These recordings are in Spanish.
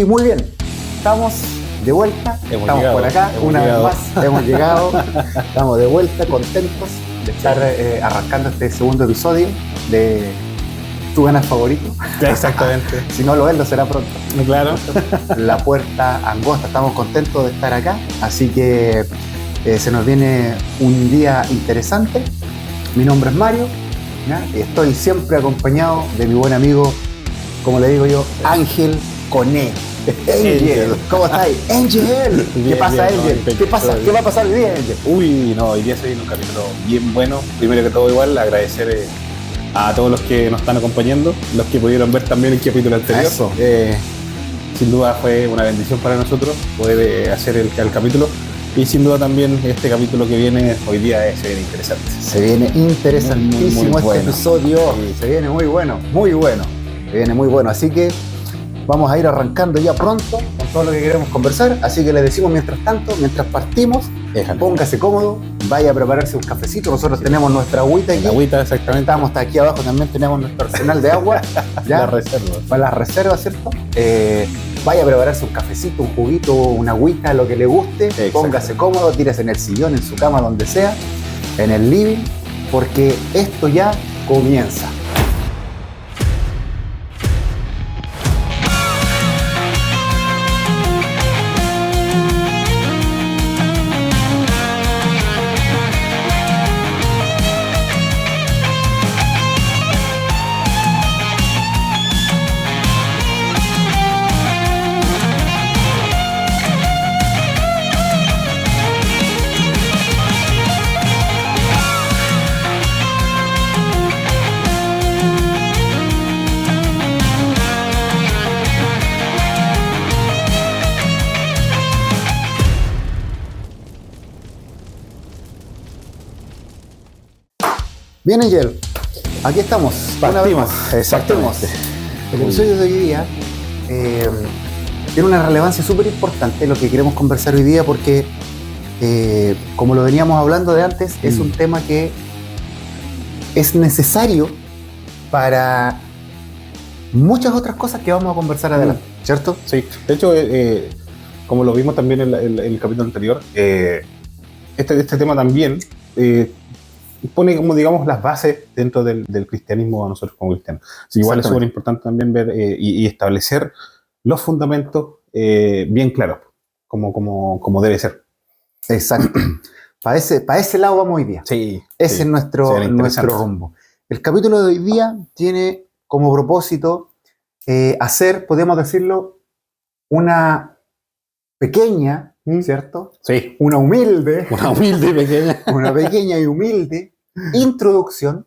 muy bien. Estamos de vuelta. Estamos llegado, por acá una vez más. Hemos llegado. Estamos de vuelta, contentos de estar arrancando este segundo episodio de tu canal favorito. Exactamente. Si no lo es, lo será pronto. Claro. La puerta angosta. Estamos contentos de estar acá. Así que se nos viene un día interesante. Mi nombre es Mario, ¿ya? Y estoy siempre acompañado de mi buen amigo, como le digo yo, Ángel Coné. Angel, ¿cómo estás? Angel, Bien, ¿qué pasa, bien, Angel? no, ¿Qué pasa? ¿Qué va a pasar hoy día, Angel? Uy, no, hoy día se viene un capítulo bien bueno. Primero que todo, igual, agradecer a todos los que nos están acompañando, los que pudieron ver también el capítulo anterior. Eso. Sin duda fue una bendición para nosotros poder hacer el capítulo. Y sin duda también este capítulo que viene hoy día se viene interesante. Se viene interesantísimo muy bueno. este episodio. Sí. Se viene muy bueno, muy bueno. Se viene muy bueno. Así que vamos a ir arrancando ya pronto con todo lo que queremos conversar. Así que les decimos mientras tanto, mientras partimos, póngase cómodo, vaya a prepararse un cafecito. Nosotros tenemos nuestra agüita aquí. La agüita, exactamente. Estamos hasta aquí abajo, también tenemos nuestro arsenal de agua. ¿Ya? Las reservas. Para las reservas, ¿cierto? Vaya a prepararse un cafecito, un juguito, una agüita, lo que le guste. Póngase cómodo, tírese en el sillón, en su cama, donde sea, en el living, porque esto ya comienza. Bien, Angel, aquí estamos. Partimos, Partimos. El episodio de hoy día tiene una relevancia súper importante, lo que queremos conversar hoy día, porque como lo veníamos hablando de antes, es un tema que es necesario para muchas otras cosas que vamos a conversar adelante, ¿cierto? Sí, de hecho, como lo vimos también en el capítulo anterior, este tema también pone como, digamos, las bases dentro del cristianismo a nosotros como cristianos. Así, igual es súper importante también ver y establecer los fundamentos bien claros, como debe ser. Exacto. Para ese lado vamos hoy día. Sí. Ese es nuestro rumbo. El capítulo de hoy día tiene como propósito hacer, podemos decirlo, una pequeña, ¿cierto? Sí. Una humilde y pequeña. Una pequeña y humilde introducción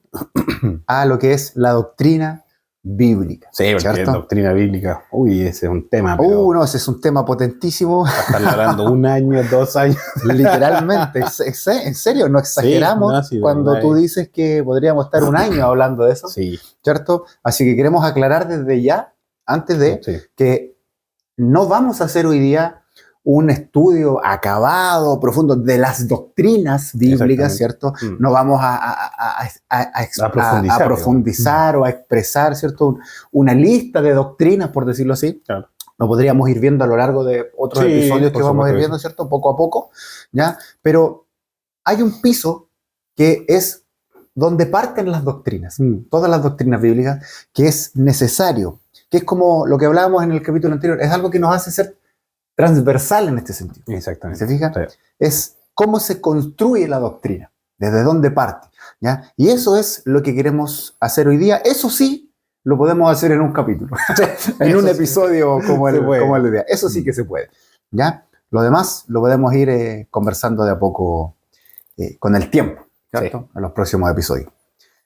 a lo que es la doctrina bíblica. Sí, porque ¿cierto? doctrina bíblica, uy, ese es un tema. No, ese es un tema potentísimo. Va a estar hablando 1 año, 2 años. Literalmente, en serio, no exageramos cuando tú dices que podríamos estar 1 año hablando de eso. Sí. ¿Cierto? Así que queremos aclarar desde ya, antes de que no vamos a hacer hoy día un estudio acabado, profundo de las doctrinas bíblicas, ¿cierto? No vamos a profundizar o a expresar, ¿cierto? Una lista de doctrinas, por decirlo así. Claro. Lo podríamos ir viendo a lo largo de otros episodios que vamos a ir viendo, ¿cierto? Poco a poco, ¿ya? Pero hay un piso que es donde parten las doctrinas, todas las doctrinas bíblicas, que es necesario, que es como lo que hablábamos en el capítulo anterior, es algo que nos hace ser transversal en este sentido. Exactamente. ¿Se fija? Sí. Es cómo se construye la doctrina, desde dónde parte, ¿ya? Y eso es lo que queremos hacer hoy día. Eso sí, lo podemos hacer en un capítulo, en un episodio como el de día. Eso sí que se puede, ¿ya? Lo demás lo podemos ir conversando de a poco con el tiempo, ¿cierto? En los próximos episodios.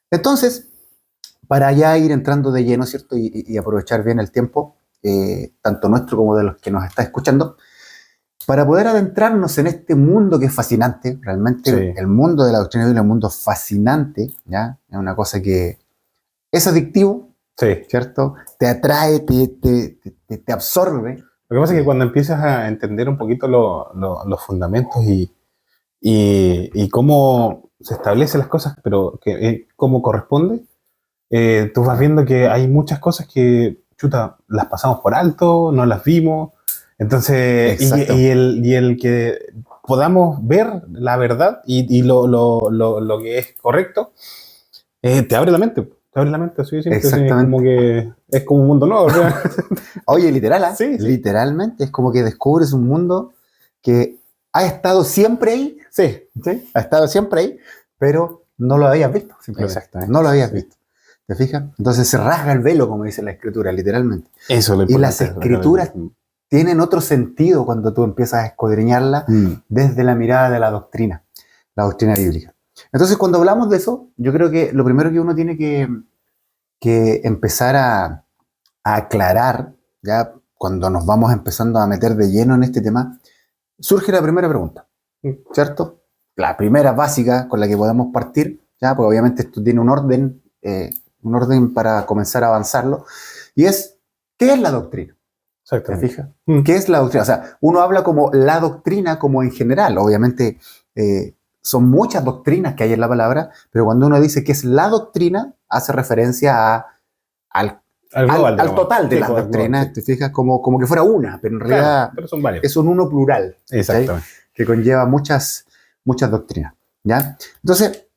Entonces, para ya ir entrando de lleno, ¿cierto? Y aprovechar bien el tiempo, tanto nuestro como de los que nos está escuchando, para poder adentrarnos en este mundo que es fascinante, realmente el mundo de la doctrina bíblica es un mundo fascinante, ¿ya? Es una cosa que es adictivo, ¿cierto? Te atrae, te absorbe. Lo que pasa es que cuando empiezas a entender un poquito los fundamentos y cómo se establecen las cosas, pero cómo corresponde, tú vas viendo que hay muchas cosas que chuta, las pasamos por alto, no las vimos. Entonces, Exacto. y el que podamos ver la verdad y lo que es correcto, te abre la mente. Te abre la mente, así de simple. Sí, Exactamente. es como un mundo nuevo, ¿verdad? Oye, literal, ¿eh? Sí, sí. Literalmente, es como que descubres un mundo que ha estado siempre ahí, Sí, ¿sí? Ha estado siempre ahí, pero no lo habías visto, simplemente. exactamente. No lo habías Sí. visto. ¿Te fijas? Entonces se rasga el velo, como dice la escritura, literalmente. Eso es lo Y las importante. escrituras tienen otro sentido cuando tú empiezas a escudriñarla desde la mirada de la doctrina bíblica. Entonces, cuando hablamos de eso, yo creo que lo primero que uno tiene que empezar a aclarar, ya cuando nos vamos empezando a meter de lleno en este tema, surge la primera pregunta, ¿cierto? La primera básica con la que podemos partir, ya, porque obviamente esto tiene un orden para comenzar a avanzarlo, y es, ¿qué es la doctrina? ¿Te fijas? ¿Qué es la doctrina? O sea, uno habla como la doctrina como en general, obviamente son muchas doctrinas que hay en la palabra, pero cuando uno dice que es la doctrina, hace referencia al total de las doctrinas, ¿te fijas? Como que fuera una, pero en realidad pero son varios. es un uno plural. Exactamente. Que conlleva muchas doctrinas, ¿ya? Entonces,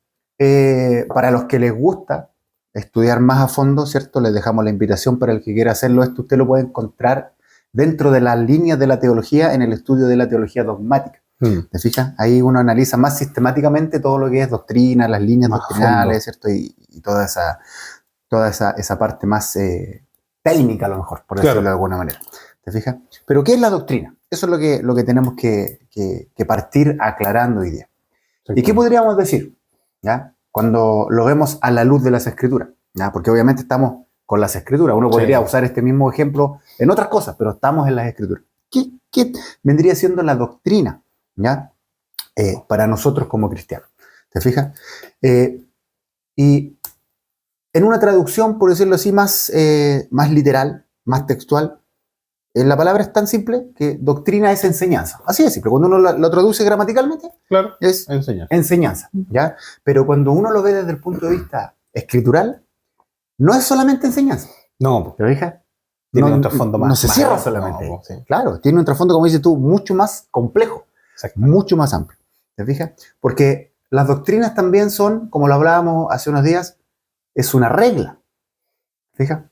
para los que les gusta estudiar más a fondo, ¿cierto? Les dejamos la invitación para el que quiera hacerlo. Esto usted lo puede encontrar dentro de las líneas de la teología en el estudio de la teología dogmática. ¿Te fijas? Ahí uno analiza más sistemáticamente todo lo que es doctrina, las líneas más doctrinales, ¿cierto? Y toda esa parte más técnica, a lo mejor, por decirlo de alguna manera. ¿Te fijas? Pero ¿qué es la doctrina? Eso es lo que tenemos que partir aclarando hoy día. ¿Y qué podríamos decir? ¿Ya? Cuando lo vemos a la luz de las escrituras, ¿ya? Porque obviamente estamos con las escrituras. Uno podría usar este mismo ejemplo en otras cosas, pero estamos en las escrituras. ¿Qué vendría siendo la doctrina? ¿Ya? Para nosotros como cristianos. ¿Te fijas? Y en una traducción, por decirlo así, más literal, más textual, la palabra es tan simple que doctrina es enseñanza. Así de simple. Cuando uno lo traduce gramaticalmente, claro, es enseñanza. ¿Ya? Pero cuando uno lo ve desde el punto de vista escritural, no es solamente enseñanza. No. ¿Te fijas? Tiene un trasfondo más. No se cierra solamente. Sí. Claro, tiene un trasfondo, como dices tú, mucho más complejo. Mucho más amplio. ¿Te fijas? Porque las doctrinas también son, como lo hablábamos hace unos días, es una regla. ¿Te fijas?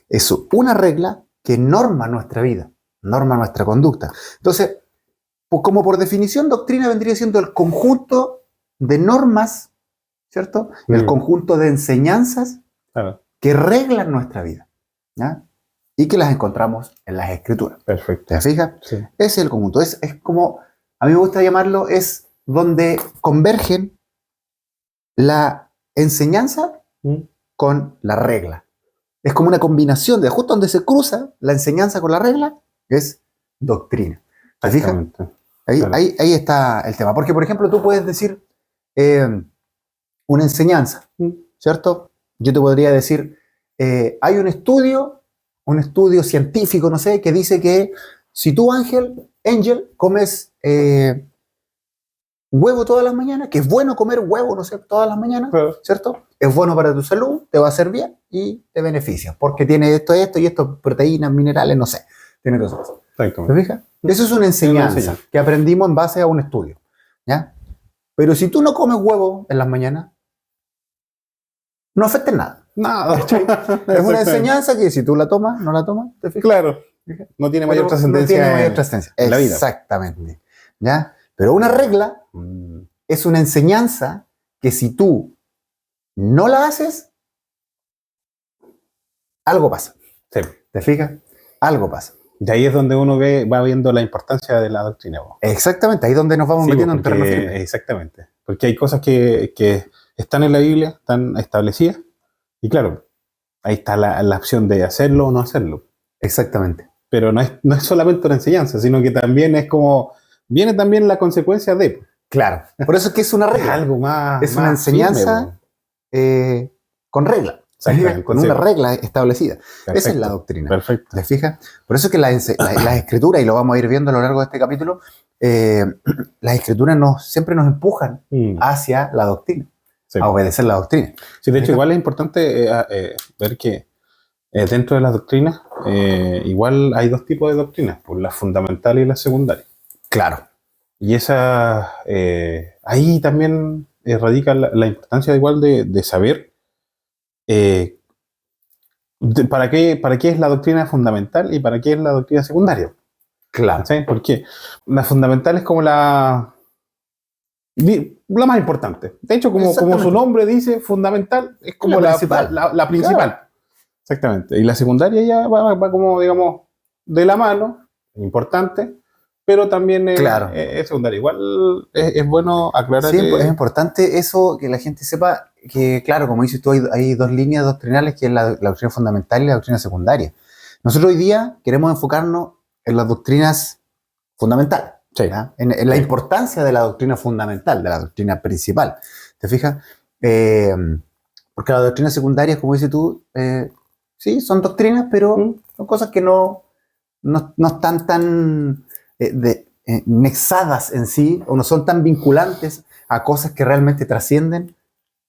Es una regla que norma nuestra vida, norma nuestra conducta. Entonces, pues como por definición, doctrina vendría siendo el conjunto de normas, ¿cierto? El conjunto de enseñanzas que reglan nuestra vida, ¿ya? Y que las encontramos en las escrituras. Perfecto. ¿Te fijas? Sí. Ese es el conjunto. Es como, a mí me gusta llamarlo, es donde convergen la enseñanza con la regla. Es como una combinación de justo donde se cruza la enseñanza con la regla, es doctrina. ¿Te fijas? Ahí está el tema. Porque, por ejemplo, tú puedes decir una enseñanza, ¿cierto? Yo te podría decir, hay un estudio científico, no sé, que dice que si tú, Angel, comes huevo todas las mañanas, que es bueno comer huevo, no sé, todas las mañanas, ¿cierto? Es bueno para tu salud, te va a hacer bien y te beneficia, porque tiene esto y esto, proteínas, minerales, no sé, tiene cosas. ¿Te fijas? Eso es una enseñanza que aprendimos en base a un estudio, ¿ya? Pero si tú no comes huevo en las mañanas, no afecta en nada. Nada. Es una enseñanza que si tú la tomas, no la tomas, ¿te fijas? Claro. No tiene mayor trascendencia. No tiene mayor trascendencia en la vida. Exactamente. ¿Ya? Pero una regla es una enseñanza que si tú no la haces, algo pasa. Sí. ¿Te fijas? Algo pasa. De ahí es donde uno va viendo la importancia de la doctrina. Exactamente, ahí es donde nos vamos metiendo en terreno firme. Exactamente. Porque hay cosas que están en la Biblia, están establecidas, y claro, ahí está la opción de hacerlo o no hacerlo. Exactamente. Pero no es solamente una enseñanza, sino que también es como, viene también la consecuencia de. Claro, por eso es que es una regla. Es algo más. Es una enseñanza con regla. Con una regla establecida. Perfecto. Esa es la doctrina. Perfecto. ¿Te fijas? Por eso es que las escrituras, y lo vamos a ir viendo a lo largo de este capítulo, las escrituras siempre nos empujan hacia la doctrina, a obedecer la doctrina. Sí, de hecho, igual es importante ver que Dentro de las doctrinas, igual hay dos tipos de doctrinas, pues la fundamental y la secundaria. Claro. Y esa, ahí también radica la importancia igual de saber eh, para qué es la doctrina fundamental y para qué es la doctrina secundaria. Claro. ¿Sí? Porque la fundamental es como la más importante. De hecho, como su nombre dice, fundamental, es como la principal. La principal. Claro. Exactamente. Y la secundaria ya va como, digamos, de la mano, importante, pero también claro. Es secundaria. Igual es bueno aclarar. Sí, es importante eso, que la gente sepa que, claro, como dices tú, hay dos líneas doctrinales, que es la doctrina fundamental y la doctrina secundaria. Nosotros hoy día queremos enfocarnos en las doctrinas fundamentales. Sí. En la importancia de la doctrina fundamental, de la doctrina principal. ¿Te fijas? Porque la doctrina secundaria, como dices tú, sí, son doctrinas, pero son cosas que no están tan nexadas en sí, o no son tan vinculantes a cosas que realmente trascienden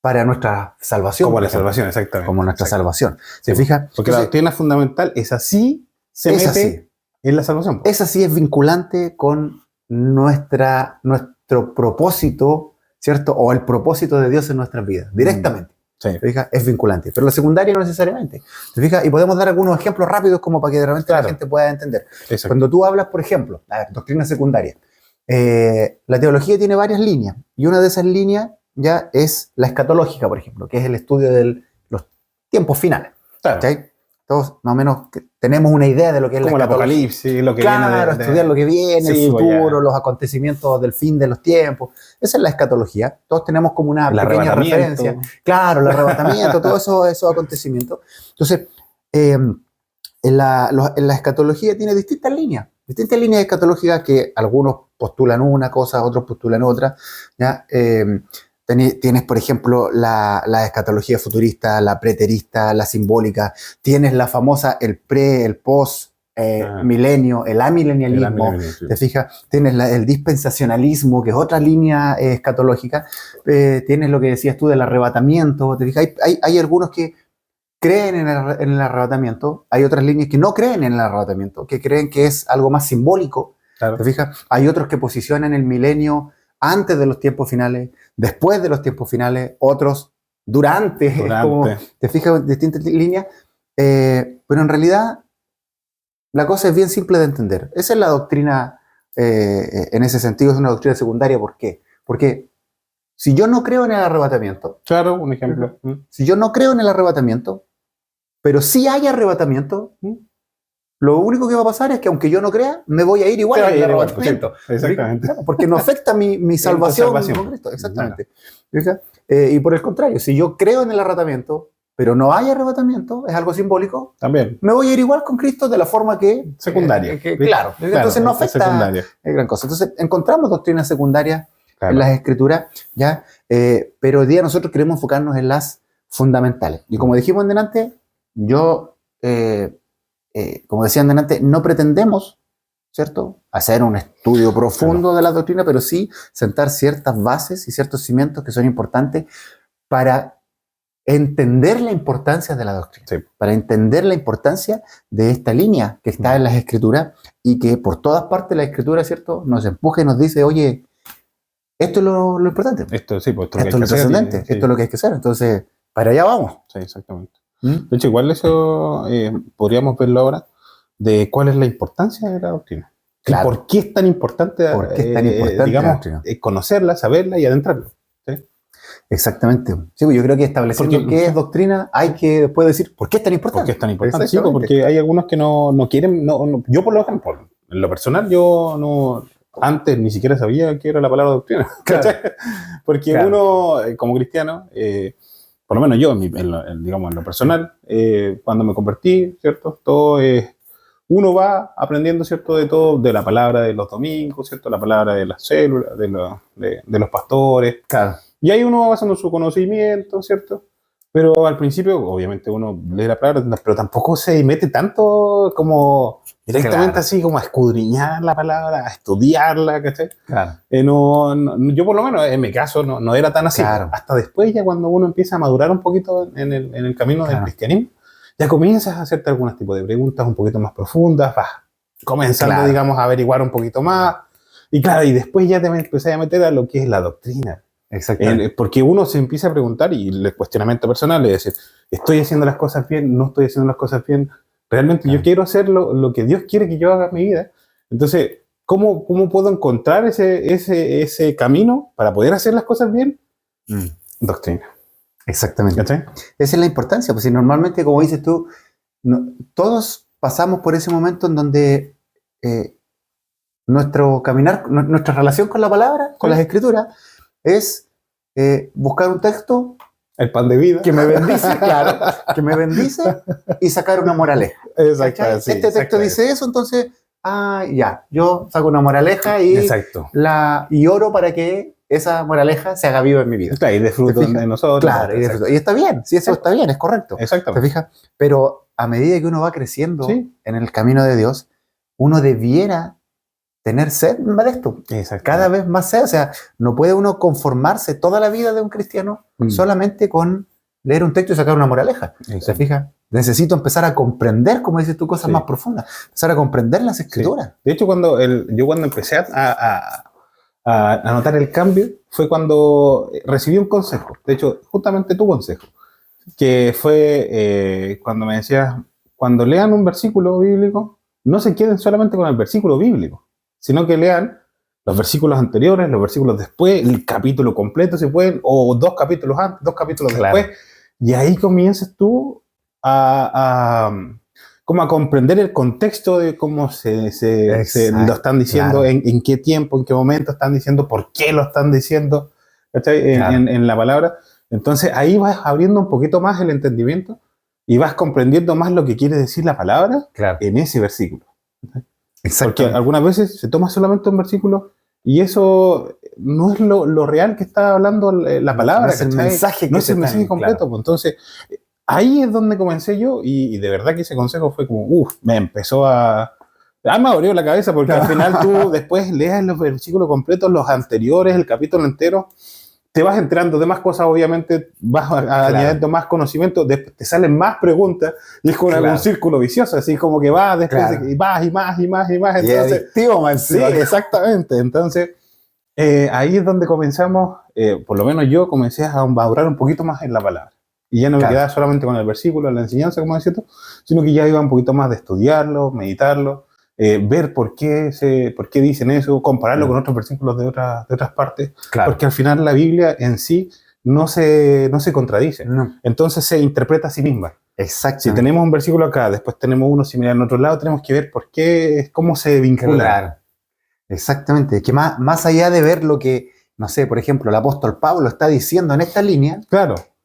para nuestra salvación. Como la salvación, exactamente. Como nuestra salvación. ¿Te fijas? Porque la doctrina fundamental es así, se mete en la salvación. Esa sí es vinculante con nuestro propósito, ¿cierto? O el propósito de Dios en nuestras vidas, directamente. Sí. ¿Te fijas? Es vinculante. Pero la secundaria no necesariamente. ¿Te fijas? Y podemos dar algunos ejemplos rápidos como para que realmente la gente pueda entender. Exacto. Cuando tú hablas, por ejemplo, la doctrina secundaria, la teología tiene varias líneas. Y una de esas líneas ya es la escatológica, por ejemplo, que es el estudio de los tiempos finales. Claro. ¿Okay? Todos más o menos tenemos una idea de lo que es como la escatología. Como el apocalipsis, lo que viene estudiar lo que viene, sí, el futuro, los acontecimientos del fin de los tiempos. Esa es la escatología. Todos tenemos como una pequeña referencia. Claro, el arrebatamiento, todos esos acontecimientos. Entonces, en la escatología tiene distintas líneas escatológicas que algunos postulan una cosa, otros postulan otra. ¿Ya? Tienes, por ejemplo, la escatología futurista, la preterista, la simbólica. Tienes la famosa, el post milenio, el amilenialismo. ¿Te fijas? Tienes el dispensacionalismo, que es otra línea escatológica. Tienes lo que decías tú del arrebatamiento. ¿Te fijas? Hay algunos que creen en el arrebatamiento. Hay otras líneas que no creen en el arrebatamiento, que creen que es algo más simbólico. Claro. ¿Te fijas? Hay otros que posicionan el milenio antes de los tiempos finales, después de los tiempos finales, otros durante. Como, te fijas, distintas líneas, pero en realidad la cosa es bien simple de entender. Esa es la doctrina, en ese sentido es una doctrina secundaria. ¿Por qué? Porque si yo no creo en el arrebatamiento, claro, un ejemplo. Si yo no creo en el arrebatamiento, pero sí hay arrebatamiento, lo único que va a pasar es que aunque yo no crea, me voy a ir igual al arrebatamiento. Exactamente. Claro, porque no afecta mi salvación con Cristo. Exactamente. Claro. Y por el contrario, si yo creo en el arrebatamiento, pero no hay arrebatamiento, es algo simbólico, también me voy a ir igual con Cristo de la forma que... secundaria. Claro. Entonces no afecta gran cosa. Entonces encontramos doctrinas secundarias en las escrituras, ¿ya? Pero hoy día nosotros queremos enfocarnos en las fundamentales. Y como dijimos antes, como decían antes, no pretendemos, ¿cierto?, hacer un estudio profundo de la doctrina, pero sí sentar ciertas bases y ciertos cimientos que son importantes para entender la importancia de la doctrina, para entender la importancia de esta línea que está en las escrituras y que por todas partes la escritura, ¿cierto?, nos empuja y nos dice, oye, esto es lo importante. Esto es lo trascendente, esto es lo que hay que hacer. Entonces, para allá vamos. Sí, exactamente. De hecho, igual eso podríamos verlo ahora, de cuál es la importancia de la doctrina. Claro. ¿Por qué es tan importante, digamos, conocerla, saberla y adentrarla? ¿Sí? Exactamente. Sí, yo creo que estableciendo qué es doctrina, hay que después decir por qué es tan importante. ¿Por qué es tan importante? Sí, porque hay algunos que no quieren, yo por lo ejemplo, en lo personal, yo no... Antes ni siquiera sabía qué era la palabra doctrina. Claro. Porque uno, como cristiano, por lo menos yo, digamos en lo personal, cuando me convertí, ¿cierto? Todo uno va aprendiendo, ¿cierto? De todo, de la palabra de los domingos, ¿cierto? La palabra de las células, de los pastores. Claro. Y ahí uno va basando su conocimiento, ¿cierto? Pero al principio, obviamente, uno lee la palabra, pero tampoco se mete tanto como directamente así, como a escudriñar la palabra, a estudiarla, ¿cachai? Claro. Yo por lo menos, en mi caso, no era tan así. Claro. Hasta después, ya cuando uno empieza a madurar un poquito en el camino del cristianismo, ya comienzas a hacerte algunos tipos de preguntas un poquito más profundas, vas comenzando, Claro. digamos, a averiguar un poquito más. Y claro, y después ya te empezás a meter a lo que es la doctrina. Exactamente. Porque uno se empieza a preguntar, y el cuestionamiento personal es decir, ¿estoy haciendo las cosas bien? ¿No estoy haciendo las cosas bien? ¿Realmente Claro. yo quiero hacer lo que Dios quiere que yo haga en mi vida? Entonces, ¿cómo puedo encontrar ese camino para poder hacer las cosas bien? Doctrina. Exactamente. ¿Cachai? Esa es la importancia, pues si normalmente, como dices tú, todos pasamos por ese momento en donde nuestro caminar, nuestra relación con la palabra, con Sí. las escrituras, es buscar un texto El pan de vida. que me bendice, claro, que me bendice y sacar una moraleja. Exacto. ¿Cachai? Sí, Este texto exacto. dice eso, entonces, ya, yo saco una moraleja y, Exacto. y oro para que esa moraleja se haga viva en mi vida. Claro, y de fruto ¿Te fijas? de nosotros. Claro, y está bien, sí, eso Sí. está bien, es correcto. ¿Te Exactamente. fijas? Pero a medida que uno va creciendo Sí. en el camino de Dios, uno debiera tener sed de esto, Exacto. cada vez más sed. O sea, no puede uno conformarse toda la vida de un cristiano solamente con leer un texto y sacar una moraleja. ¿Te fijas? Necesito empezar a comprender, como dices tú, cosas Sí. más profundas. Empezar a comprender las escrituras. Sí. De hecho, yo cuando empecé a notar el cambio fue cuando recibí un consejo. De hecho, justamente tu consejo. Que fue cuando me decías, cuando lean un versículo bíblico, no se queden solamente con el versículo bíblico, sino que lean los versículos anteriores, los versículos después, el capítulo completo si pueden, o 2 capítulos antes, 2 capítulos Claro. después, y ahí comienzas tú como a comprender el contexto de cómo se lo están diciendo, claro. en qué tiempo, en qué momento están diciendo, por qué lo están diciendo, ¿cachai? Claro. En la palabra. Entonces ahí vas abriendo un poquito más el entendimiento y vas comprendiendo más lo que quiere decir la palabra en ese versículo. Porque algunas veces se toma solamente un versículo y eso no es lo real que está hablando la palabra. No es el mensaje, no es el mensaje completo. Claro. Pues. Entonces ahí es donde comencé yo y de verdad que ese consejo fue como, me empezó a... me abrió la cabeza porque al final tú después leas los versículos completos, los anteriores, el capítulo entero, te vas enterando de más cosas, obviamente vas añadiendo más conocimiento, te salen más preguntas y es como un círculo vicioso, así como que vas después y vas y más y más y más. Entonces, y adictivo, man, sí, exactamente. Entonces, ahí es donde comenzamos, por lo menos yo comencé a madurar un poquito más en la palabra. Y ya no me quedaba solamente con el versículo, la enseñanza, como decía tú, sino que ya iba un poquito más de estudiarlo, meditarlo, ver por qué dicen eso, compararlo con otros versículos de otras partes, porque al final la Biblia en sí no se contradice, entonces se interpreta a sí misma. Exacto. Si tenemos un versículo acá, después tenemos uno similar en otro lado, tenemos que ver por qué, cómo se vincula. Claro. Exactamente, que más allá de ver lo que, no sé, por ejemplo, el apóstol Pablo está diciendo en esta línea,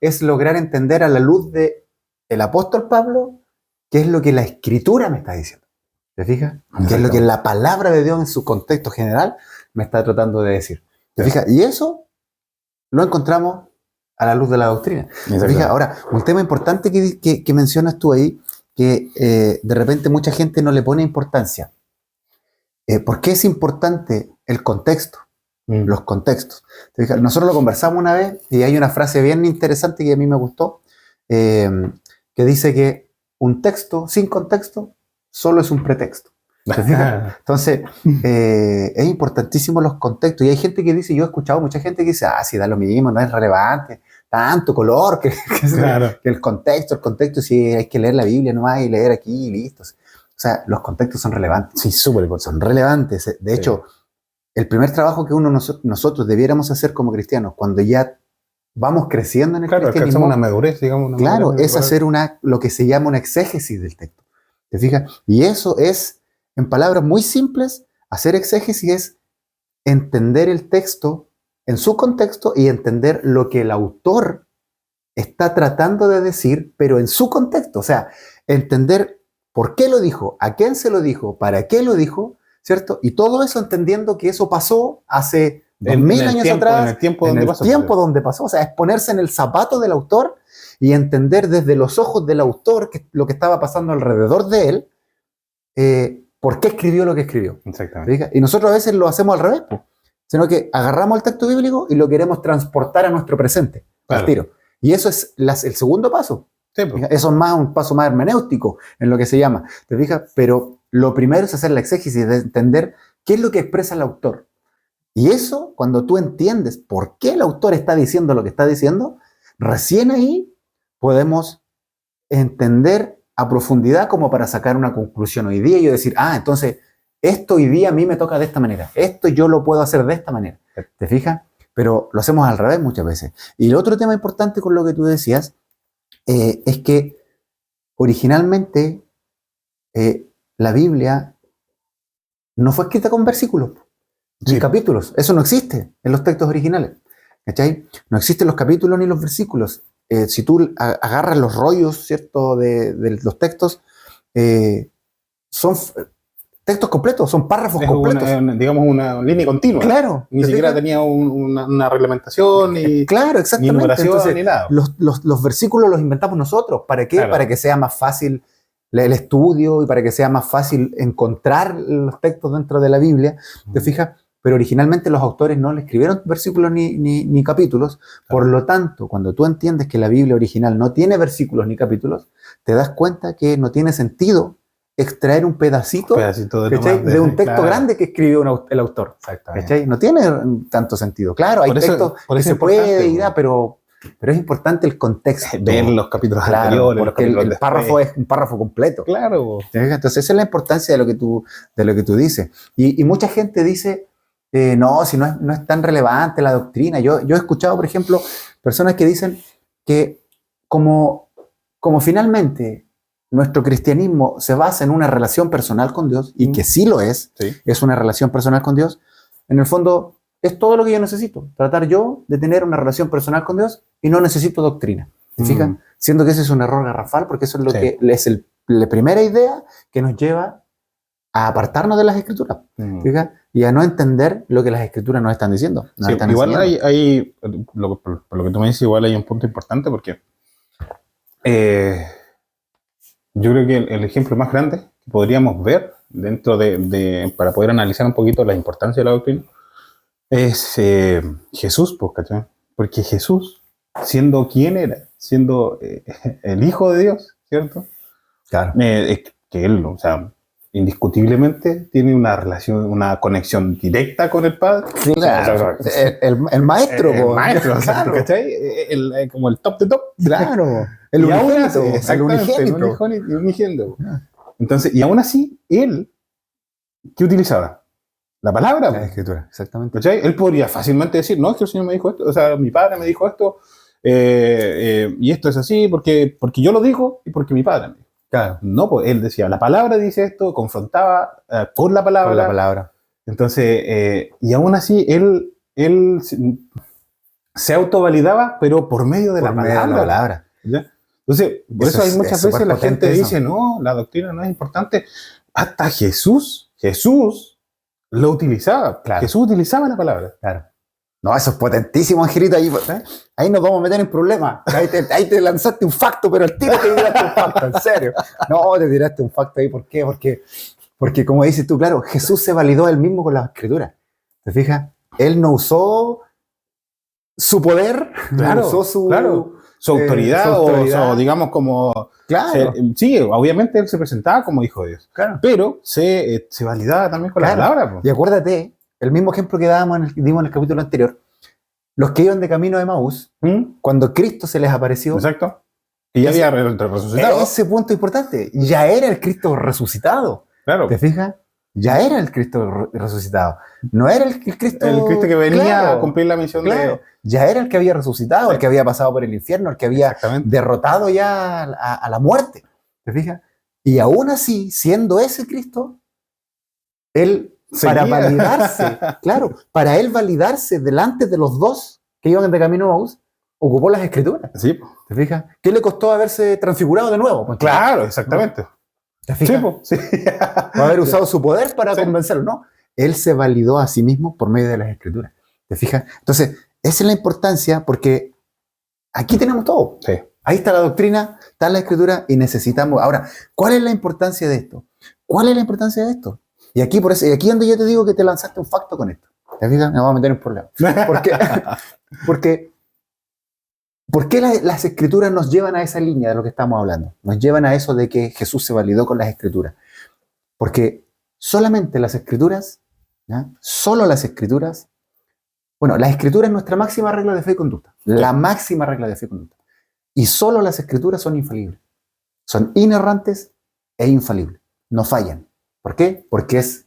es lograr entender a la luz del apóstol Pablo qué es lo que la escritura me está diciendo. ¿Te fijas? ¿Qué es lo que la palabra de Dios en su contexto general me está tratando de decir? ¿Te fijas? Y eso lo encontramos a la luz de la doctrina. ¿Te fijas? Ahora, un tema importante que mencionas tú ahí, que de repente mucha gente no le pone importancia. ¿Por qué es importante el contexto? Los contextos. ¿Te fijas? Nosotros lo conversamos una vez y hay una frase bien interesante que a mí me gustó, que dice que un texto sin contexto solo es un pretexto. Entonces, es importantísimo los contextos. Y hay gente que dice, yo he escuchado mucha gente que dice, sí, da lo mismo, no es relevante, tanto color, que el contexto, si hay que leer la Biblia nomás y leer aquí y listo. O sea, los contextos son relevantes. Sí, súper importantes. Son relevantes. De hecho, el primer trabajo que nosotros debiéramos hacer como cristianos, cuando ya vamos creciendo en el cristianismo, una madurez, digamos. Es hacer lo que se llama una exégesis del texto. ¿Te fijas? Y eso es, en palabras muy simples, hacer exégesis es entender el texto en su contexto y entender lo que el autor está tratando de decir, pero en su contexto. O sea, entender por qué lo dijo, a quién se lo dijo, para qué lo dijo, ¿cierto? Y todo eso entendiendo que eso pasó hace 2000 años atrás, en el tiempo donde pasó. O sea, es ponerse en el zapato del autor y entender desde los ojos del autor lo que estaba pasando alrededor de él, por qué escribió lo que escribió. Exactamente. Y nosotros a veces lo hacemos al revés, sino que agarramos el texto bíblico y lo queremos transportar a nuestro presente, al tiro. Y eso es el segundo paso. Sí, pues. Eso es más un paso más hermenéutico en lo que se llama, ¿te fijas? Pero lo primero es hacer la exégesis, de entender qué es lo que expresa el autor. Y eso, cuando tú entiendes por qué el autor está diciendo lo que está diciendo, recién ahí podemos entender a profundidad como para sacar una conclusión hoy día y yo decir, entonces, esto hoy día a mí me toca de esta manera, esto yo lo puedo hacer de esta manera, ¿te fijas? Pero lo hacemos al revés muchas veces. Y el otro tema importante con lo que tú decías es que originalmente la Biblia no fue escrita con versículos ni capítulos. Eso no existe en los textos originales. ¿Cachai? No existen los capítulos ni los versículos. Si tú agarras los rollos, ¿cierto?, de los textos, son textos completos, son párrafos completos. Digamos una línea continua. Claro. Ni siquiera tenía una reglamentación, ni, claro, exactamente. Ni numeración, entonces, ni nada. Los versículos los inventamos nosotros. ¿Para qué? Claro. Para que sea más fácil el estudio y para que sea más fácil encontrar los textos dentro de la Biblia. ¿Te fijas? Pero originalmente los autores no le escribieron versículos ni capítulos. Claro. Por lo tanto, cuando tú entiendes que la Biblia original no tiene versículos ni capítulos, te das cuenta que no tiene sentido extraer un pedacito de un texto grande que escribió el autor. ¿Cachai? No tiene tanto sentido. Claro, hay textos que se puede ir, pero es importante el contexto. Ver los capítulos anteriores. Porque el párrafo es un párrafo completo. Claro. Entonces esa es la importancia de lo que tú dices. Y mucha gente dice, no, si no es tan relevante la doctrina. Yo he escuchado, por ejemplo, personas que dicen que como finalmente nuestro cristianismo se basa en una relación personal con Dios, y que sí lo es una relación personal con Dios, en el fondo es todo lo que yo necesito, tratar yo de tener una relación personal con Dios y no necesito doctrina. ¿Te fijas? Siendo que ese es un error garrafal, porque eso es lo que es la primera idea que nos lleva a apartarnos de las Escrituras, ¿fijas? Y a no entender lo que las Escrituras nos están diciendo. Igual hay por lo que tú me dices, igual hay un punto importante, porque yo creo que el ejemplo más grande que podríamos ver dentro para poder analizar un poquito la importancia de la doctrina es Jesús, pues, ¿cachai? Porque Jesús, siendo quien era, siendo el Hijo de Dios, ¿cierto? Claro. Que él, o sea, indiscutiblemente tiene una relación, una conexión directa con el Padre. Claro. El maestro. El maestro, claro. ¿Cachai? Como el top de top. Claro. El unigénito. Entonces, y aún así, él, ¿qué utilizaba? La palabra. La Escritura, exactamente. ¿Cachai? Él podría fácilmente decir, no, es que el Señor me dijo esto, o sea, mi padre me dijo esto, y esto es así porque yo lo digo y porque mi padre me dijo. Claro. No, pues él decía, la palabra dice esto, confrontaba por la palabra. Por la palabra. Entonces, y aún así, él se autovalidaba, pero por medio de la palabra. ¿Ya? Entonces, por eso hay muchas veces la gente dice, no, la doctrina no es importante. Hasta Jesús lo utilizaba. Claro. Jesús utilizaba la palabra. Claro. No, eso es potentísimo, Angelito. Ahí nos vamos a meter en problemas. Ahí te lanzaste un facto, pero al tiro te tiraste un facto, en serio. No, te tiraste un facto ahí. ¿Por qué? Porque como dices tú, claro, Jesús se validó él mismo con las Escrituras. ¿Te fijas? Él no usó su poder, claro, no usó su autoridad, o digamos como... Claro. Sí, obviamente él se presentaba como Hijo de Dios, claro, pero se validaba también con la palabra. Pues. Y acuérdate, el mismo ejemplo que dimos en el capítulo anterior, los que iban de camino a Emaús, cuando Cristo se les apareció... Exacto. Y ya había resucitado. Ese punto importante, ya era el Cristo resucitado. Claro. ¿Te fijas? Ya era el Cristo resucitado. No era el Cristo... El Cristo que venía a cumplir la misión de... Ya era el que había resucitado, el que había pasado por el infierno, el que había derrotado ya a la muerte. ¿Te fijas? Y aún así, siendo ese Cristo, él, para validarse, para él validarse delante de los dos que iban de camino a Emaús, ocupó las Escrituras. Sí. ¿Te fijas? ¿Qué le costó haberse transfigurado de nuevo? Pues, claro, exactamente. ¿No? ¿Te fijas? Sí. Haber usado su poder para convencerlo, ¿no? Él se validó a sí mismo por medio de las Escrituras. ¿Te fijas? Entonces, esa es la importancia, porque aquí tenemos todo. Sí. Ahí está la doctrina, está la Escritura, y necesitamos... Ahora, ¿cuál es la importancia de esto? ¿Cuál es la importancia de esto? Y aquí donde yo te digo que te lanzaste un facto con esto. ¿Te fijas? Me vamos a meter en problemas. ¿Por qué? Porque ¿Por qué las escrituras nos llevan a esa línea de lo que estamos hablando? Nos llevan a eso de que Jesús se validó con las escrituras. Porque solamente las escrituras, ¿ya? Solo las escrituras, bueno, la escritura es nuestra máxima regla de fe y conducta. La máxima regla de fe y conducta. Y solo las escrituras son infalibles. Son inerrantes e infalibles. No fallan. ¿Por qué? Porque es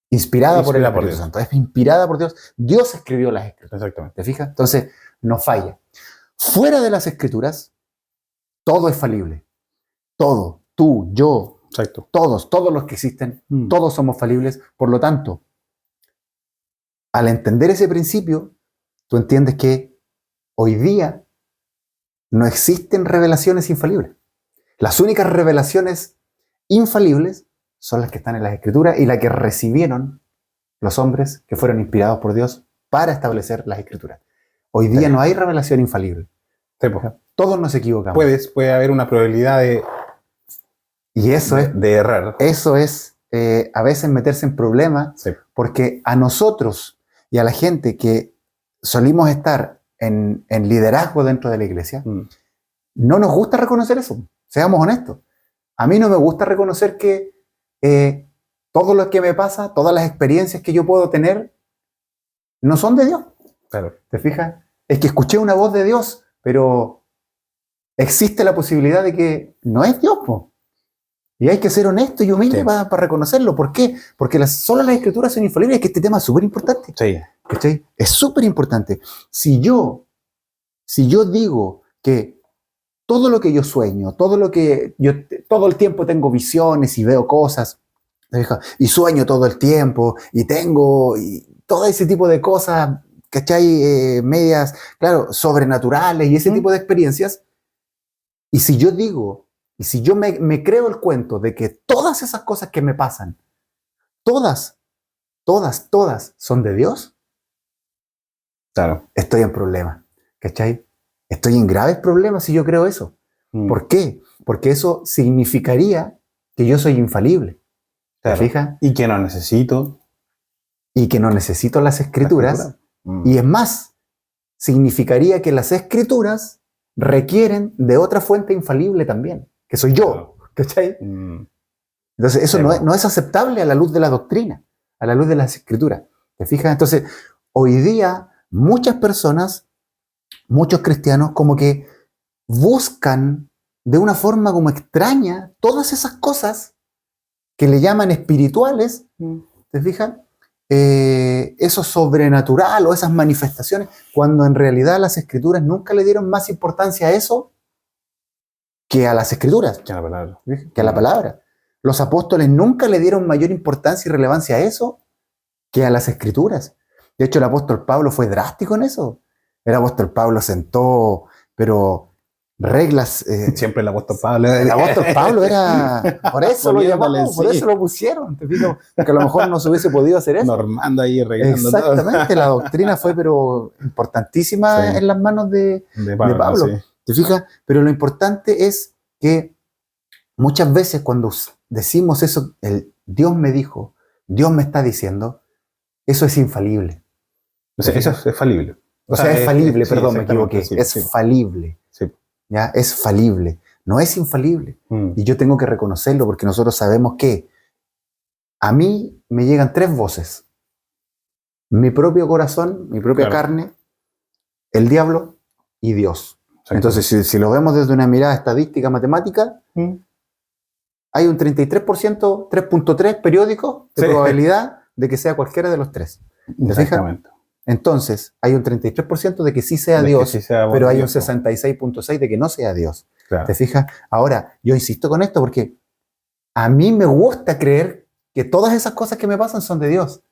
inspirada por el Espíritu Santo. Es inspirada por Dios. Dios escribió las escrituras. Exactamente. ¿Te fijas? Entonces, no falla. Fuera de las escrituras, todo es falible. Todo. Tú, yo, Exacto. todos los que existen, todos somos falibles. Por lo tanto, al entender ese principio, tú entiendes que hoy día no existen revelaciones infalibles. Las únicas revelaciones infalibles son las que están en las escrituras y las que recibieron los hombres que fueron inspirados por Dios para establecer las escrituras. Hoy día no hay revelación infalible. Todos nos equivocamos. Puede haber una probabilidad de... Y eso de errar. Eso es a veces meterse en problemas, porque a nosotros y a la gente que solimos estar en liderazgo dentro de la iglesia, no nos gusta reconocer eso. Seamos honestos. A mí no me gusta reconocer que todo lo que me pasa, todas las experiencias que yo puedo tener, no son de Dios. Claro. ¿Te fijas? Es que escuché una voz de Dios, pero existe la posibilidad de que no es Dios, po. Y hay que ser honesto y humilde para reconocerlo. ¿Por qué? Porque solo las escrituras son infalibles. Es que este tema es súper importante. Sí. ¿Cachai? Es súper importante. Si yo digo que todo lo que yo sueño, todo el tiempo tengo visiones y veo cosas, y sueño todo el tiempo, y tengo todo ese tipo de cosas, ¿cachai? Medias, claro, sobrenaturales y ese tipo de experiencias. Y si yo digo, y si yo me creo el cuento de que todas esas cosas que me pasan, todas son de Dios, claro, estoy en problemas, ¿cachai? Estoy en graves problemas si yo creo eso. ¿Por qué? Porque eso significaría que yo soy infalible. ¿Te fijas? Y que no necesito. Y que no necesito las escrituras. Y es más, significaría que las escrituras requieren de otra fuente infalible también, que soy yo. ¿Cachai? Entonces eso no es aceptable a la luz de la doctrina, a la luz de las escrituras. ¿Te fijas? Entonces, hoy día muchas personas, muchos cristianos, como que buscan de una forma como extraña todas esas cosas que le llaman espirituales, ¿te fijas? Eso sobrenatural o esas manifestaciones, cuando en realidad las escrituras nunca le dieron más importancia a eso que a las escrituras, que a la palabra. Que a la palabra. Los apóstoles nunca le dieron mayor importancia y relevancia a eso que a las escrituras. De hecho, el apóstol Pablo fue drástico en eso. El apóstol Pablo sentó, pero reglas... Siempre el apóstol Pablo. El apóstol Pablo era... Por eso lo llamaron, por eso lo pusieron. Te digo, que a lo mejor no se hubiese podido hacer eso. Normando ahí, arreglando todo. Exactamente, la doctrina fue pero importantísima en las manos de Pablo. Sí. ¿Te fijas? Pero lo importante es que muchas veces cuando decimos eso, Dios me dijo, Dios me está diciendo, eso es infalible. O sea, eso es falible. O sea, es falible, perdón, me equivoqué. Sí, es falible. Sí. ¿Ya? Es falible. No es infalible. Y yo tengo que reconocerlo porque nosotros sabemos que a mí me llegan 3 voces. Mi propio corazón, mi propia carne, el diablo y Dios. Entonces, si lo vemos desde una mirada estadística matemática, hay un 33%, 3.3 periódicos de probabilidad de que sea cualquiera de los 3. ¿Te fijas? Entonces, hay un 33% de que sí sea Dios, pero hay un 66.6% de que no sea Dios. Claro. ¿Te fijas? Ahora, yo insisto con esto porque a mí me gusta creer que todas esas cosas que me pasan son de Dios.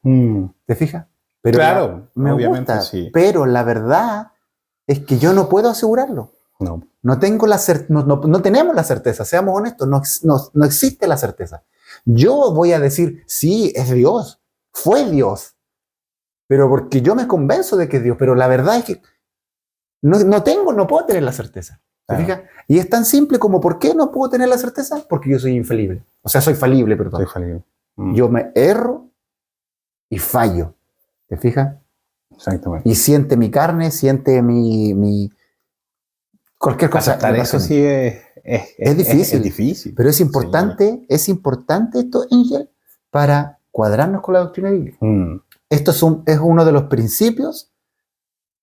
¿Te fijas? Pero claro, me gusta, pero la verdad es que yo no puedo asegurarlo. No tenemos la certeza, seamos honestos, no existe la certeza. Yo voy a decir, sí, es Dios, fue Dios, pero porque yo me convenzo de que es Dios, pero la verdad es que no puedo tener la certeza. ¿Te fijas? Y es tan simple como, ¿por qué no puedo tener la certeza? Porque yo soy infalible. O sea, soy falible, perdón. Soy falible. Yo me erro y fallo. ¿Te fijas? Exactamente. Y siente mi carne, siente mi cualquier cosa. Aceptar me eso parece sí Es difícil. Es difícil. Pero es importante esto, Ángel, para cuadrarnos con la doctrina bíblica. Esto es uno de los principios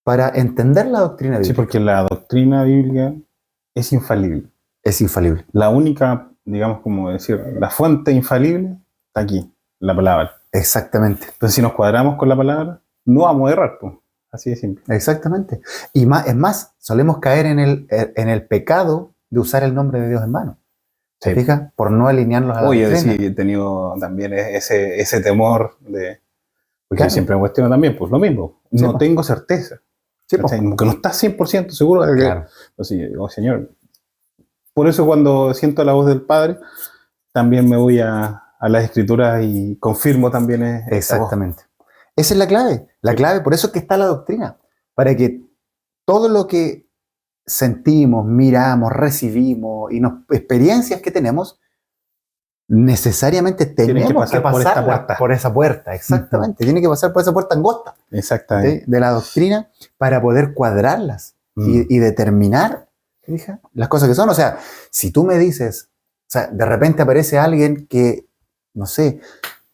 para entender la doctrina Sí, bíblica. porque la doctrina bíblica es infalible. Es infalible. La única, digamos, como decir, la fuente infalible está aquí, la palabra. Exactamente. Entonces, si nos cuadramos con la palabra, no vamos a errar, pues. Así de simple. Exactamente. Y más, es más, solemos caer en el pecado de usar el nombre de Dios en vano. ¿Te Sí. fijas? Por no alinearlos a la Oye, doctrina. sí, he tenido también ese temor de... Porque Claro. yo siempre me cuestiono también, pues lo mismo. Sí, no po. tengo certeza. Sí, po. Como que no estás 100% seguro de que... Claro. Pues sí, digo, Señor. Por eso cuando siento la voz del Padre, también me voy a las Escrituras y confirmo también esa voz. Exactamente. Esa es la clave. La clave, por eso es que está la doctrina. Para que todo lo que sentimos, miramos, recibimos y experiencias que tenemos, necesariamente tenemos que pasar por esta puerta. por esa puerta. Exactamente. Tiene que pasar por esa puerta angosta Exactamente. de la doctrina para poder cuadrarlas y determinar, fija, las cosas que son. O sea, si tú me dices, o sea, de repente aparece alguien que, no sé,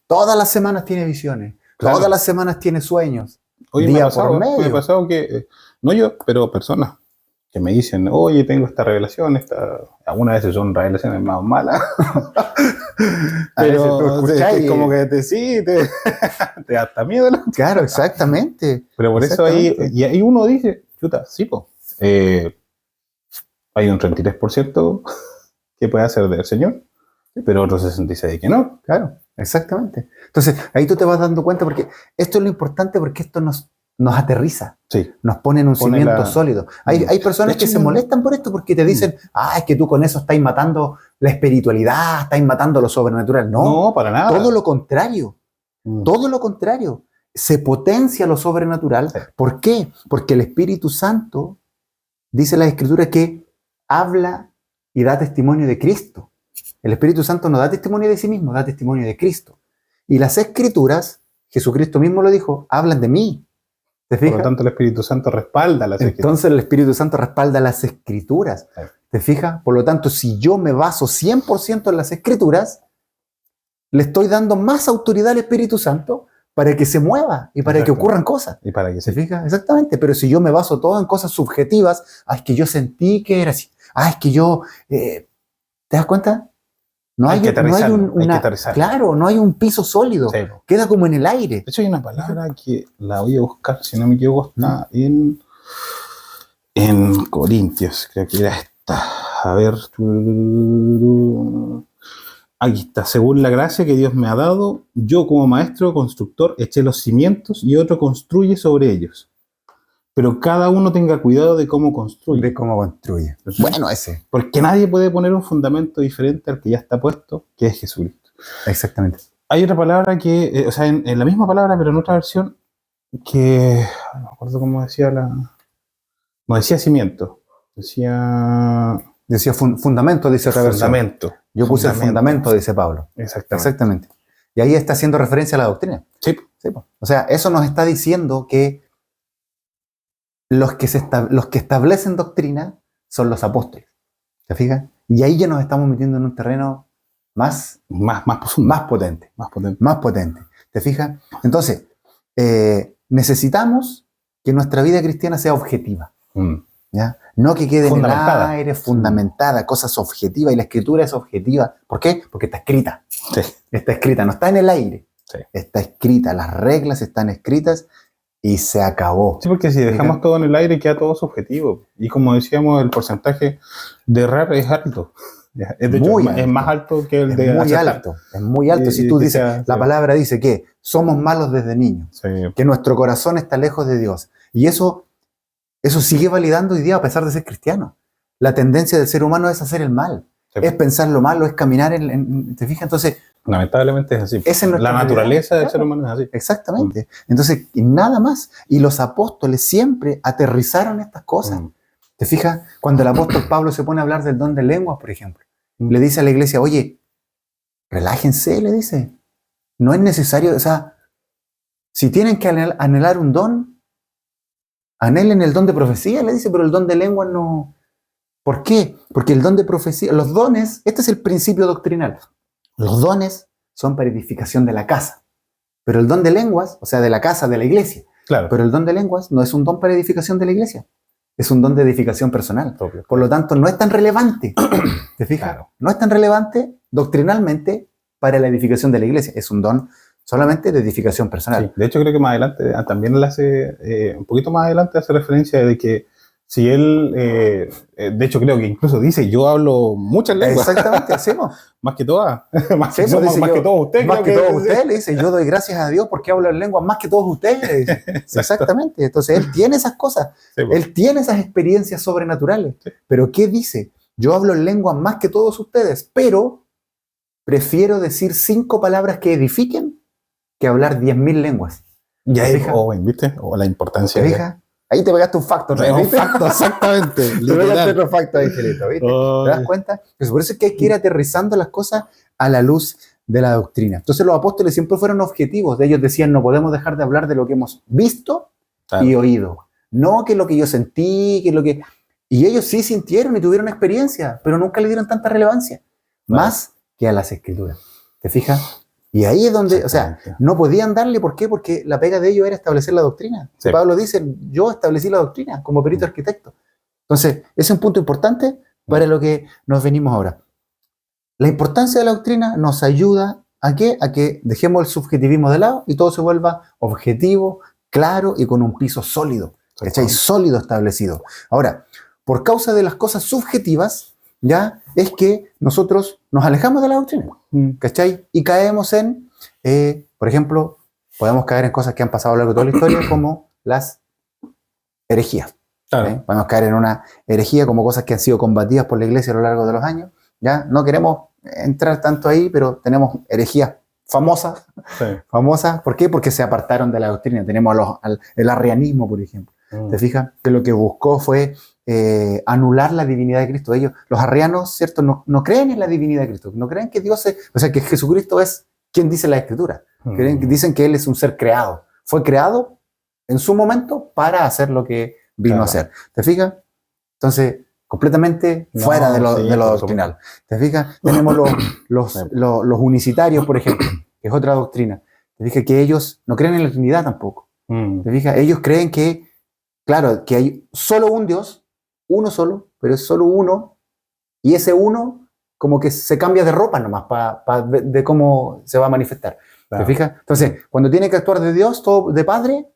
todas las semanas tiene visiones, Claro. todas las semanas tiene sueños, Oye, día me ha pasado, por medio. me ha pasado que, no yo, pero personas que me dicen, oye, tengo esta revelación, algunas veces son revelaciones más malas. A veces tú escuchás es y- como que te da hasta miedo. Claro, exactamente. Pero por eso ahí, Exactamente. y ahí uno dice, chuta, sí, po, hay un 33% que puede hacer del Señor, pero otro 66% que no. Claro, exactamente. Entonces, ahí tú te vas dando cuenta, porque esto es lo importante, porque esto nos aterriza, Sí. nos pone en un Pone cimiento la- sólido. Hay personas De que hecho, se molestan por esto porque te dicen, es que tú con eso estáis matando la espiritualidad, estáis matando lo sobrenatural. No, para nada. todo lo contrario, todo lo contrario. Se potencia lo sobrenatural. Sí. ¿Por qué? Porque el Espíritu Santo, dice la Escritura, que habla y da testimonio de Cristo. El Espíritu Santo no da testimonio de sí mismo, da testimonio de Cristo. Y las Escrituras, Jesucristo mismo lo dijo, hablan de mí. ¿Te Por fijas? lo tanto, el Espíritu Santo respalda las Escrituras. Entonces el Espíritu Santo respalda las Escrituras. Sí. ¿Te fijas? Por lo tanto, si yo me baso 100% en las Escrituras, le estoy dando más autoridad al Espíritu Santo para que se mueva y para que Exacto. ocurran cosas. Y para que ¿Se se fija? Exactamente. Pero si yo me baso todo en cosas subjetivas, es que yo sentí que era así. Es que yo... ¿te das cuenta? No Hay hay, que no hay aterrizarlo, hay que una... aterrizarlo. Claro, no hay un piso sólido. Sí, po. Queda como en el aire. De hecho, hay una palabra que la voy a buscar, si no me equivoco, está en Corintios, creo que era esta. A ver. Aquí está. Según la gracia que Dios me ha dado, yo como maestro constructor eché los cimientos y otro construye sobre ellos. Pero cada uno tenga cuidado de cómo construye. De cómo construye. Perfecto. Bueno, ese. Porque nadie puede poner un fundamento diferente al que ya está puesto, que es Jesucristo. Exactamente. Hay otra palabra que, o sea, en la misma palabra, pero en otra versión, que no me acuerdo cómo decía no decía cimiento, decía Decía fundamento, dice otra versión. fundamento. Yo puse el fundamento, dice Pablo. Exactamente. Exactamente. Y ahí está haciendo referencia a la doctrina. Sí. Sí, po. O sea, eso nos está diciendo que los que establecen doctrina son los apóstoles. ¿Te fijas? Y ahí ya nos estamos metiendo en un terreno más Más profundo. más potente. Más potente. Más potente. ¿Te fijas? Entonces, necesitamos que nuestra vida cristiana sea objetiva. ¿Ya? No que quede en el aire, fundamentada, cosas objetivas, y la escritura es objetiva. ¿Por qué? Porque está escrita. Sí. Está escrita, no está en el aire. Sí. Está escrita, las reglas están escritas y se acabó. Sí, porque si dejamos todo en el aire queda todo subjetivo. Y como decíamos, el porcentaje de errar es alto. Es, de hecho, Muy es alto. más alto que el Es de muy acertar. alto, es muy alto. Si tú que dices, sea- la sí. palabra dice que somos malos desde niños, Sí. que nuestro corazón está lejos de Dios. Y eso sigue validando hoy día a pesar de ser cristiano. La tendencia del ser humano es hacer el mal, Sí. es pensar lo malo, es caminar ¿te fijas? Entonces, Lamentablemente es así. Esa es nuestra La naturaleza del realidad. ser humano es así. exactamente. Entonces, y nada más. Y los apóstoles siempre aterrizaron estas cosas. ¿Te fijas? Cuando el apóstol Pablo se pone a hablar del don de lenguas, por ejemplo, le dice a la iglesia, oye, relájense, le dice. No es necesario, o sea, si tienen que anhelar un don, anhelen el don de profecía, le dice, pero el don de lenguas no ¿Por qué? Porque el don de profecía, los dones, este es el principio doctrinal. Los dones son para edificación de la casa. Pero el don de lenguas, o sea, de la casa, de la iglesia. Claro. Pero el don de lenguas no es un don para edificación de la iglesia. Es un don de edificación personal. Propio. Por lo tanto, no es tan relevante. ¿Te fijas? Claro. No es tan relevante doctrinalmente para la edificación de la iglesia. Es un don solamente de edificación personal. Sí. De hecho, creo que más adelante, también le hace, un poquito más adelante hace referencia de que si él, de hecho creo que incluso dice, yo hablo muchas lenguas. Exactamente, hacemos. Más que todas. Más Sí, que, pues, dice más yo, que todos ustedes. Más creo que todos dice. ustedes, le dice, yo doy gracias a Dios porque hablo en lenguas más que todos ustedes. Exactamente. Entonces, él tiene esas cosas. Sí, pues. Él tiene esas experiencias sobrenaturales. Sí. Pero ¿qué dice? Yo hablo en lenguas más que todos ustedes, pero prefiero decir 5 palabras que edifiquen que hablar 10.000 lenguas. Ya ¿Te es, fijas? ¿viste? O la importancia ¿Te de... fijas? Ahí te pegaste un facto, ¿no? Es un ¿Viste? facto, exactamente. Te pegaste literal. otro facto, Angelito, ¿viste? Oh, ¿Te das cuenta? Pues por eso es que hay que ir aterrizando las cosas a la luz de la doctrina. Entonces los apóstoles siempre fueron objetivos. De ellos decían, no podemos dejar de hablar de lo que hemos visto claro. y oído. No que lo que yo sentí, que lo que... Y ellos sí sintieron y tuvieron experiencia, pero nunca le dieron tanta relevancia. Más que a las escrituras. ¿Te fijas? Y ahí es donde, o sea, no podían darle, ¿por qué? Porque la pega de ellos era establecer la doctrina. Sí. Pablo dice, yo establecí la doctrina como perito arquitecto. Entonces, ese es un punto importante para lo que nos venimos ahora. La importancia de la doctrina nos ayuda ¿a qué? A que dejemos el subjetivismo de lado y todo se vuelva objetivo, claro y con un piso sólido, ¿cachai? Sólido establecido. Ahora, por causa de las cosas subjetivas, ya es que nosotros nos alejamos de la doctrina, ¿cachai? Y caemos en, por ejemplo, podemos caer en cosas que han pasado a lo largo de toda la historia, como las herejías. Claro. Podemos caer en una herejía como cosas que han sido combatidas por la iglesia a lo largo de los años. ¿Ya? No queremos entrar tanto ahí, pero tenemos herejías famosas. Sí. Famosas. ¿Por qué? Porque se apartaron de la doctrina. Tenemos el arrianismo, por ejemplo. ¿Te fijas? Que lo que buscó fue anular la divinidad de Cristo. Ellos, los arrianos, ¿cierto? No creen en la divinidad de Cristo. No creen que Dios es... O sea, que Jesucristo es quien dice la Escritura. Dicen que Él es un ser creado. Fue creado en su momento para hacer lo que vino a hacer. ¿Te fijas? Entonces, completamente fuera de lo doctrinal. ¿Te fijas? Tenemos los unicitarios, por ejemplo, que es otra doctrina. ¿Te fijas? Que ellos no creen en la Trinidad tampoco. ¿Te fijas? Ellos creen que, claro, que hay solo un Dios, uno solo, pero es solo uno, y ese uno como que se cambia de ropa nomás de cómo se va a manifestar. Claro. ¿Te fijas? Entonces, cuando tiene que actuar de Dios, todo de padre,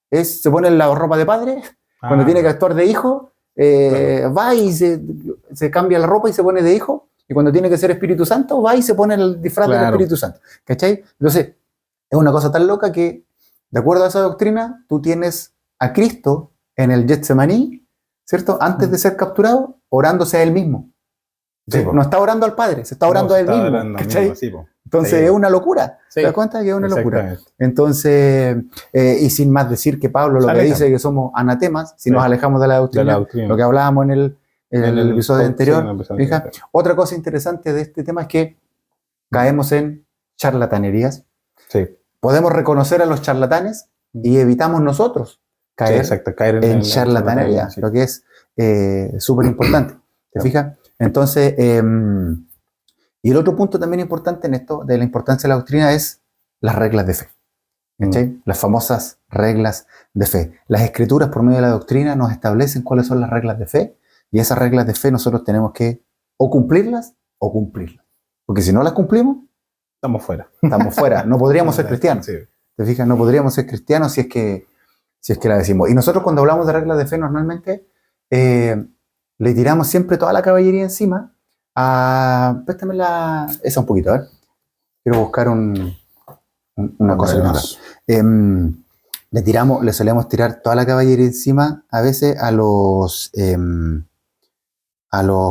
se pone la ropa de padre. Cuando tiene que actuar de hijo, va y se cambia la ropa y se pone de hijo. Y cuando tiene que ser Espíritu Santo, va y se pone el disfraz del Espíritu Santo. ¿Cachai? Entonces, es una cosa tan loca que, de acuerdo a esa doctrina, tú tienes a Cristo en el Getsemaní, ¿cierto? Antes de ser capturado, orándose a él mismo. Sí, no está orando al Padre, se está orando a él mismo. ¿Cachai? Entonces es una locura. ¿Te das cuenta que es una locura? Entonces, y sin más decir que Pablo lo que dice es que somos anatemas si nos alejamos de la doctrina, lo que hablábamos en el episodio anterior. Otra cosa interesante de este tema es que caemos en charlatanerías. Sí. Podemos reconocer a los charlatanes y evitamos nosotros caer en charlatanería, lo que es súper importante. ¿Te fijas? Entonces, y el otro punto también importante en esto, de la importancia de la doctrina, es las reglas de fe. Las famosas reglas de fe. Las escrituras, por medio de la doctrina, nos establecen cuáles son las reglas de fe, y esas reglas de fe nosotros tenemos que o cumplirlas o cumplirlas. Porque si no las cumplimos, estamos fuera. Estamos fuera. No podríamos ser cristianos. Sí. ¿Te fijas? No podríamos ser cristianos si es que la decimos. Y nosotros cuando hablamos de reglas de fe, normalmente le tiramos siempre toda la caballería encima. Préstame esa un poquito, a ver. Quiero buscar una cosa. Le solemos tirar toda la caballería encima a veces a los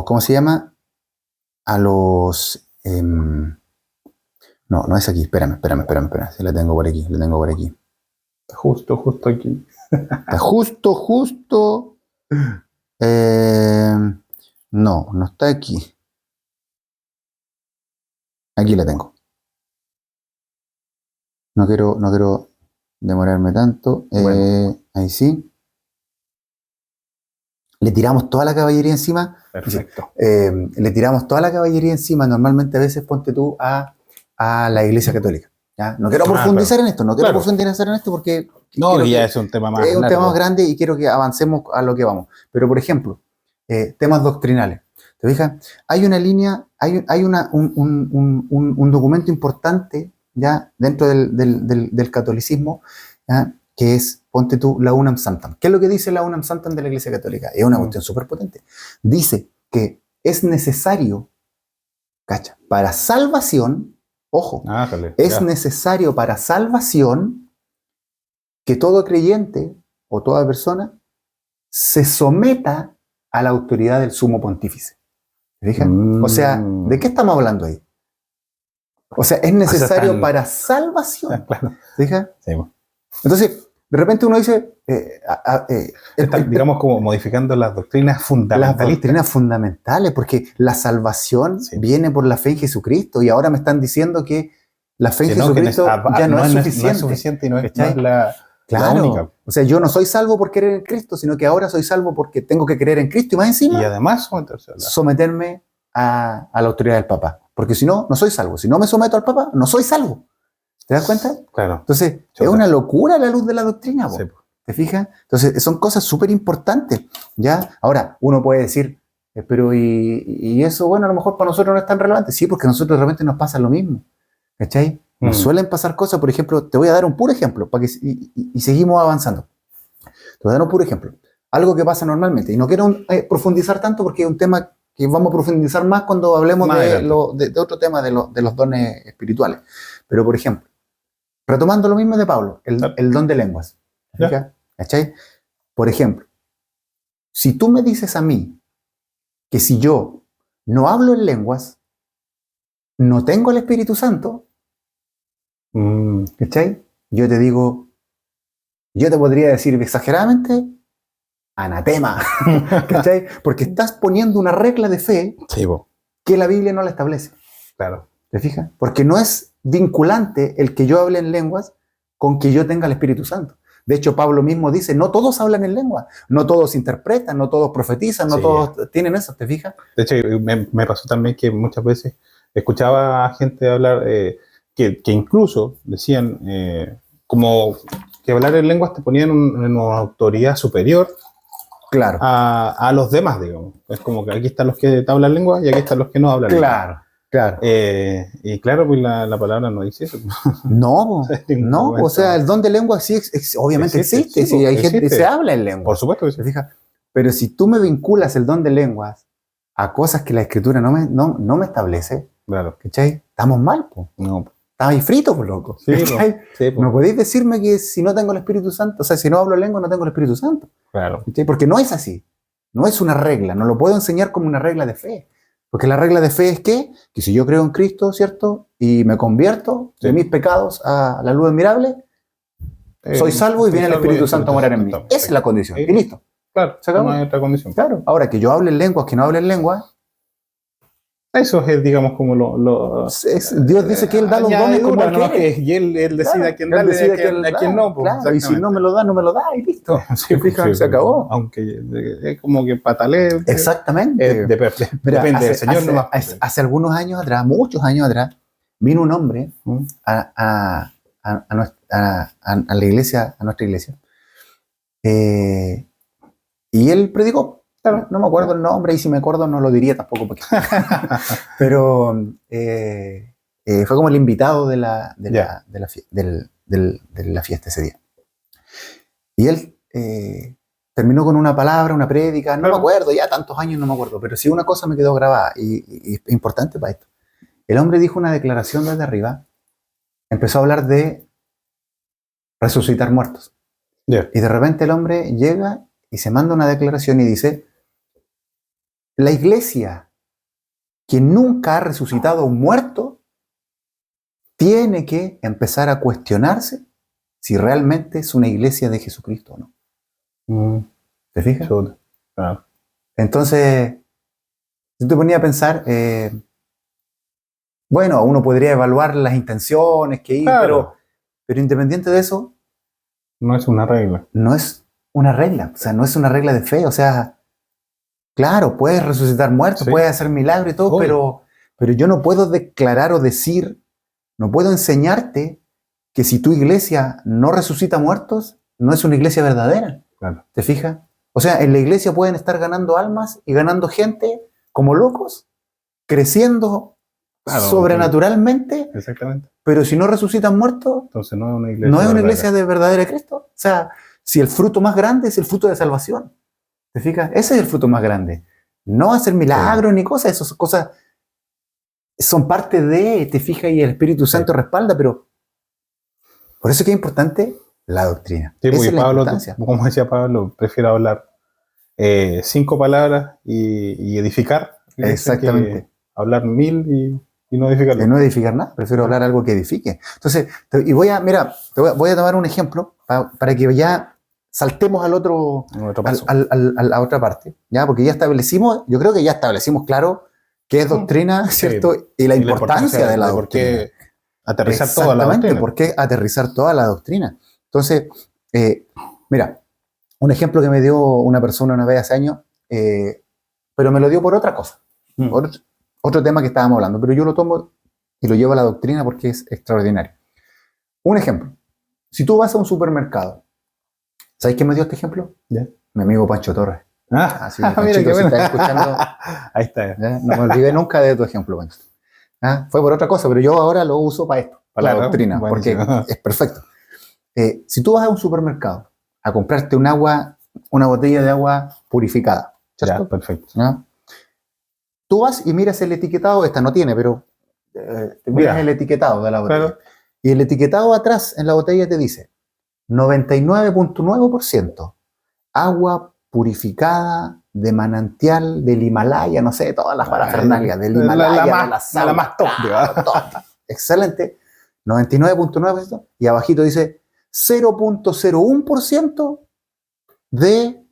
¿cómo se llama? A los no es aquí, espérame, si la tengo por aquí, Justo aquí. Justo. No está aquí. Aquí la tengo. No quiero demorarme tanto. Bueno. Ahí sí. le tiramos toda la caballería encima. Perfecto. Le tiramos toda la caballería encima, normalmente a veces ponte tú a la Iglesia Católica. ¿Ya? No quiero profundizar en esto, profundizar en esto porque no, que ya es un tema más es un largo. tema más grande y quiero que avancemos a lo que vamos. Pero, por ejemplo, temas doctrinales. ¿Te fijas? Hay una línea, un documento importante ya dentro del catolicismo, ¿ya? Que es, ponte tú, la Unam Sanctam. ¿Qué es lo que dice la Unam Sanctam de la Iglesia Católica? Es una cuestión súper potente. Dice que es necesario, ¿cacha? Para salvación, ojo, es necesario para salvación que todo creyente o toda persona se someta a la autoridad del sumo pontífice. ¿Se fijan? O sea, ¿de qué estamos hablando ahí? O sea, es necesario para salvación. Claro. ¿Se fijan? Sí. Entonces, de repente uno dice... digamos, como modificando las doctrinas fundamentales. Las doctrinas fundamentales, porque la salvación viene por la fe en Jesucristo, y ahora me están diciendo que la fe en Jesucristo ya no es suficiente. No es suficiente y no es la única. O sea, yo no soy salvo por creer en Cristo, sino que ahora soy salvo porque tengo que creer en Cristo y más encima. Y además someterme a la autoridad del Papa. Porque si no, no soy salvo. Si no me someto al Papa, no soy salvo. ¿Te das cuenta? Claro. Entonces, es una locura a la luz de la doctrina. Sí. ¿Te fijas? Entonces, son cosas súper importantes. ¿Ya? Ahora, uno puede decir, pero y eso, bueno, a lo mejor para nosotros no es tan relevante. Sí, porque a nosotros de repente nos pasa lo mismo. ¿Cachai? Nos suelen pasar cosas, por ejemplo, te voy a dar un puro ejemplo para que, y seguimos avanzando. Te voy a dar un puro ejemplo. Algo que pasa normalmente, y no quiero profundizar tanto porque es un tema que vamos a profundizar más cuando hablemos de otro tema de los dones espirituales. Pero, por ejemplo, retomando lo mismo de Pablo, el don de lenguas. ¿Cachai? Por ejemplo, si tú me dices a mí que si yo no hablo en lenguas, no tengo el Espíritu Santo, ¿cachai? Yo te digo, yo te podría decir exageradamente, anatema, ¿cachai? Porque estás poniendo una regla de fe que la Biblia no la establece. Claro. ¿Te fijas? Porque no es vinculante el que yo hable en lenguas con que yo tenga el Espíritu Santo. De hecho, Pablo mismo dice, no todos hablan en lengua, no todos interpretan, no todos profetizan, no todos tienen eso, ¿te fijas? De hecho, me pasó también que muchas veces escuchaba a gente hablar que incluso decían como que hablar en lenguas te ponían en una autoridad superior a los demás, digamos. Es como que aquí están los que hablan lengua y aquí están los que no hablan lengua. Claro. Y claro, pues la palabra no dice eso. No, o sea, el don de lengua sí, obviamente existe. Sí, hay gente que se habla en lengua. Por supuesto que sí. Pero si tú me vinculas el don de lenguas a cosas que la Escritura no me establece, ¿cachai? Estamos mal, po. No. Estamos ahí fritos, po, loco. No podéis decirme que si no tengo el Espíritu Santo, o sea, si no hablo lengua no tengo el Espíritu Santo. Claro. ¿Cachai? Porque no es así. No es una regla. No lo puedo enseñar como una regla de fe. Porque la regla de fe es que si yo creo en Cristo, ¿cierto? Y me convierto de mis pecados a la luz admirable, soy salvo y viene el Espíritu Santo a morar en mí. Esa es la condición. Y listo. Claro, no hay otra condición. Claro. Ahora, que yo hable en lenguas, que no hable en lenguas. Eso es, digamos, como Dios dice que Él da los dones como Él quiere. Y Él decide a quién darle y a quién no. Claro, y si no me lo da, no me lo da, y listo. Se acabó. Aunque es como que patalee. Exactamente. Depende del Señor nomás. Hace algunos años atrás, muchos años atrás, vino un hombre a la iglesia, a nuestra iglesia, y él predicó. Claro, no me acuerdo el nombre, y si me acuerdo no lo diría tampoco, porque... pero fue como el invitado de la fiesta ese día. Y él terminó con una palabra, una prédica, no me acuerdo, ya tantos años no me acuerdo, pero sí una cosa me quedó grabada y es importante para esto. El hombre dijo una declaración desde arriba, empezó a hablar de resucitar muertos. Y de repente el hombre llega y se manda una declaración y dice: la iglesia que nunca ha resucitado a un muerto tiene que empezar a cuestionarse si realmente es una iglesia de Jesucristo o no. ¿Te fijas? Entonces, yo te ponía a pensar, bueno, uno podría evaluar las intenciones que hay, pero independiente de eso, no es una regla. No es una regla, o sea, no es una regla de fe, o sea, Claro, puedes resucitar muertos, Sí. puedes hacer milagros y todo, Obvio. pero yo no puedo declarar o decir, no puedo enseñarte que si tu iglesia no resucita muertos, no es una iglesia verdadera. Claro. ¿Te fijas? O sea, en la iglesia pueden estar ganando almas y ganando gente como locos, creciendo Claro, sobrenaturalmente, Exactamente. pero si no resucitan muertos, Entonces no es una iglesia. no es una verdadera. iglesia de verdadera Cristo. O sea, si el fruto más grande es el fruto de salvación. ¿Te fijas? Ese es el fruto más grande. No hacer milagros ni cosas, esas cosas son parte de, te fijas, y el Espíritu Santo respalda, pero por eso es que es importante la doctrina. Sí, Esa porque es la Pablo, importancia. como decía Pablo, prefiero hablar 5 palabras y edificar. Exactamente. Que hablar 1000 y no edificar. De no edificar nada, prefiero hablar algo que edifique. Entonces, voy a tomar un ejemplo para que ya saltemos al otro, Otro paso. a la otra parte, ¿ya? Porque ya establecimos, yo creo que ya establecimos claro qué es doctrina, ¿cierto? Y la importancia de la por doctrina. qué aterrizar toda la Exactamente, doctrina. ¿por qué aterrizar toda la doctrina? Entonces, mira, un ejemplo que me dio una persona una vez hace años, pero me lo dio por otra cosa, por otro tema que estábamos hablando, pero yo lo tomo y lo llevo a la doctrina porque es extraordinario. Un ejemplo, si tú vas a un supermercado, ¿sabes quién me dio este ejemplo? ¿Ya? Mi amigo Pancho Torres. Así que, Mira Panchito, qué si bueno. estás escuchando, Ahí está. ¿ya? No me olvidé nunca de tu ejemplo, Pancho. Fue por otra cosa, pero yo ahora lo uso para esto, para la doctrina, porque buenísimo. es perfecto. Si tú vas a un supermercado a comprarte una botella de agua purificada, ¿cierto? Ya, perfecto. ¿Ya? Tú vas y miras el etiquetado, esta no tiene, pero te miras Ya. el etiquetado de la botella. Claro. Y el etiquetado atrás en la botella te dice 99.9% agua purificada de manantial del Himalaya, no sé, todas las parafernalias del Himalaya, la de la sauna. la más top, digamos. Top. Excelente. 99.9% y abajito dice 0.01% de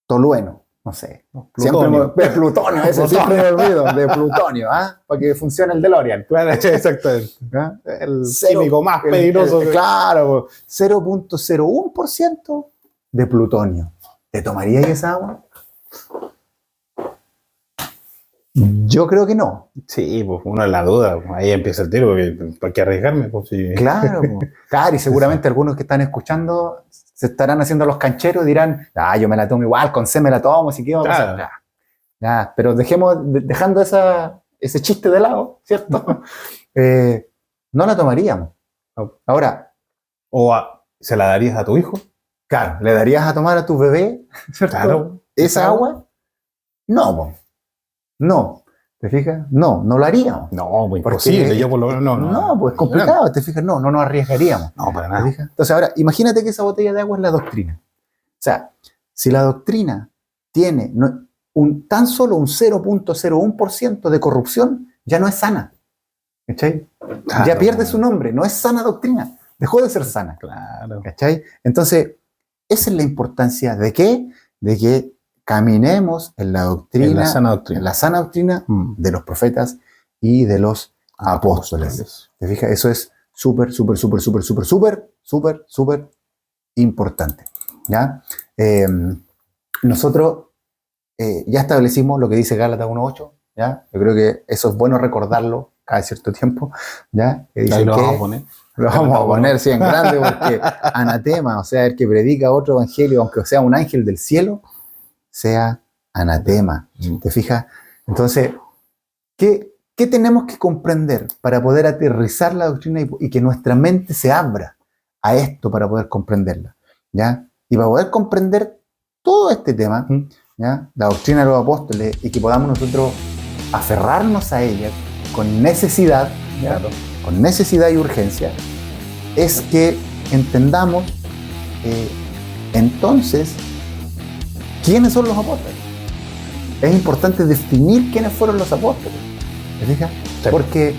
tolueno. No sé. Plutonio. De plutonio, ese siempre me olvido, de plutonio, para que funcione el DeLorean. Claro, exactamente. ¿Ah? El Cero- químico más peligroso. Claro, 0.01% de plutonio. ¿Te tomarías esa agua? Yo creo que no. Sí, pues uno en la duda, pues, ahí empieza el tiro, porque ¿para qué arriesgarme? Pues, sí. Claro, claro, y seguramente algunos que están escuchando se estarán haciendo los cancheros y dirán, yo me la tomo igual, con C me la tomo, si quiero. Claro. Pero dejando ese chiste de lado, ¿cierto? No la tomaríamos. Ahora, ¿se la darías a tu hijo? claro, ¿le darías a tomar a tu bebé, ¿cierto? Claro. ¿Esa agua? No, po. No. ¿Te fijas? No lo haríamos. No, pues Porque- imposible. Yo por lo menos No, pues es complicado, ¿te fijas? No nos arriesgaríamos. No, para ¿Te nada. fijas? Entonces, ahora, imagínate que esa botella de agua es la doctrina. O sea, si la doctrina tiene tan solo un 0.01% de corrupción, ya no es sana. ¿Cachai? Claro, Ya pierde su nombre, no es sana doctrina. Dejó de ser sana. Claro. ¿Cachai? Entonces, esa es la importancia de qué? De que caminemos en la doctrina, En la sana doctrina. en la sana doctrina de los profetas y de los apóstoles. ¿Te fijas? Eso es súper, súper, súper, súper, súper, súper, súper, súper importante. ¿Ya? Nosotros ya establecimos lo que dice Gálatas 1.8. ¿Ya? Yo creo que eso es bueno recordarlo cada cierto tiempo. ¿Ya? Que dice Ahí lo que- vamos a poner. lo vamos a poner sí, en grande porque anatema, o sea, el que predica otro evangelio, aunque sea un ángel del cielo, sea anatema. ¿Te fijas? Entonces, ¿qué tenemos que comprender para poder aterrizar la doctrina y que nuestra mente se abra a esto para poder comprenderla? ¿Ya? Y para poder comprender todo este tema, ¿ya? La doctrina de los apóstoles, y que podamos nosotros aferrarnos a ella con necesidad, ¿ya? Claro. Con necesidad y urgencia, es que entendamos entonces quiénes son los apóstoles. Es importante definir quiénes fueron los apóstoles. ¿Te fijas? Sí. Porque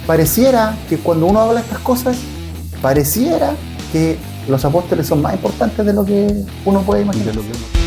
pareciera que cuando uno habla de estas cosas, pareciera que los apóstoles son más importantes de lo que uno puede imaginar. De lo que uno-